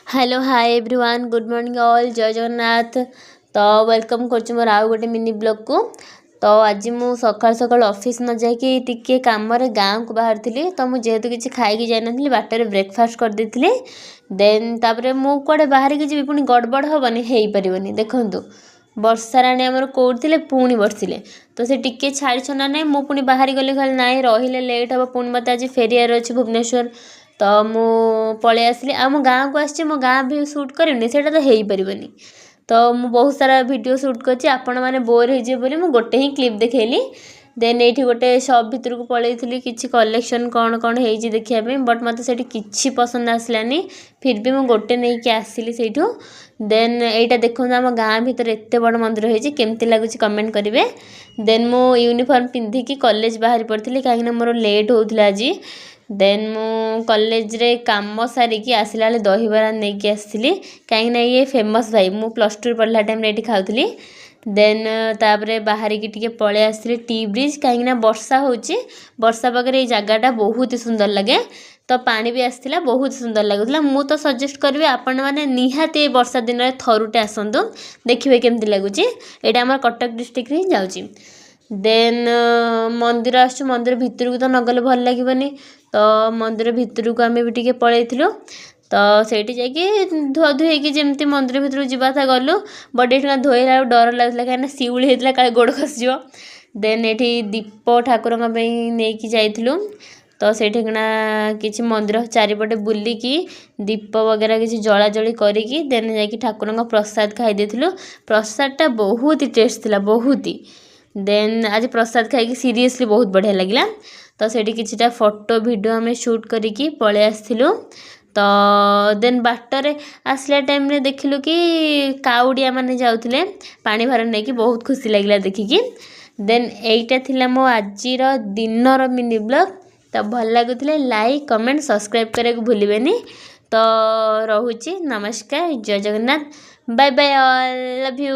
Hello hi everyone good morning all जय जगन्नाथ। तो welcome कर मोर आउ गोटे मिनी ब्लॉग को। तो आज मु सकाल सकाल ऑफिस न जाकि टिके काम गाँव को बाहर थी। तो मुझे जेहेतु किसी खाई जाई नी बाटर ब्रेकफास्ट कर देती। देन तापर मु कड़े बाहर की जी पुणी गड़बड़ हेनी हो पारनी। देखूँ वर्षा राणी आमर कौड़े पुणी बरसिले तो से टिके छाड़ी ना ना मुझे बाहरी गली खाली ना रही लेट हे पुणी मत आज फेरियार अच्छे भुवनेश्वर। तो मु पलि आसली आम गाँव को आसी मो गाँ भी सुट करनी से तो हो पारनी। तो मु बहुत सारा वीडियो सुट कर आपण मैंने बोर हो गोटे ही क्लिप देखली। देन ये गोटे सप भितर को पलैली किसी कलेक्शन कौन कौन हो देखापी बट मत से किसी पसंद आसलानी फिर भी मुझे गोटे नहीं कि आसली से। देन यहाँ देखो आम गाँ भीतर एत बड़ मंदिर होमती लगुच कमेंट करेंगे। देन मु यूनिफॉर्म पिंधिकी कॉलेज बाहरी पड़ी कहीं मोर लेट होता आज। देन मु कॉलेज रे काम सारिकी आसला बेले दहीबरा नहीं कि आसली कहीं ये फेमस भाई मु +2 पढ़ला टाइम ये खाऊली। देन तापर बाहर की टी पलि आसली टी ब्रिज कहीं वर्षा होची वर्षा पाखे ये जगटा बहुत ही सुंदर लगे। तो पानी भी आसला बहुत सुंदर लगुला। मु तो सजेस्ट करी आपण मैंने निहाती वर्षा दिन में थरुटे आसतु देखिए केमती लगुच। यहाँ आम कटक डिस्ट्रिक्ट ही जाऊँगी। देन मंदिर आस मंदिर भितर को तो नगले भल लगे। तो मंदिर भितर को आम भी टे पलैलु। तो सेठी जाकि धुआ धुई कि जमी मंदिर भितर जावा था गलु बट ये धोला डर लगुला कहीं शिउली होता काले गोड़ खसीज। देन ये दीप ठाकुर नहीं जाइलु। तो से किसी मंदिर चारिपटे बुलिकी दीप वगैरह किसी जला जली करी देन जाकि ठाकुर प्रसाद खाई देलु। प्रसादटा बहुत ही टेस्ट थी बहुत ही। देन आज प्रसाद खाई सीरियसली बहुत बढ़िया लगे। तो से किछिटा फोटो वीडियो आम शूट करी पलि आसलु। तो देन बाटर आसला टाइम रे देखिलु कि काउडिया माने जाउथिले पानी भार नहीं कि बहुत खुशी लगे देखिकी। देन एटा थिला मो आजिर दिनर मिनी ब्लॉग। तो भल लगुले लाइक कमेंट सब्सक्राइब करने को भूलिबेनी। तो रहुची नमस्कार जय Jagannath bye bye all love you.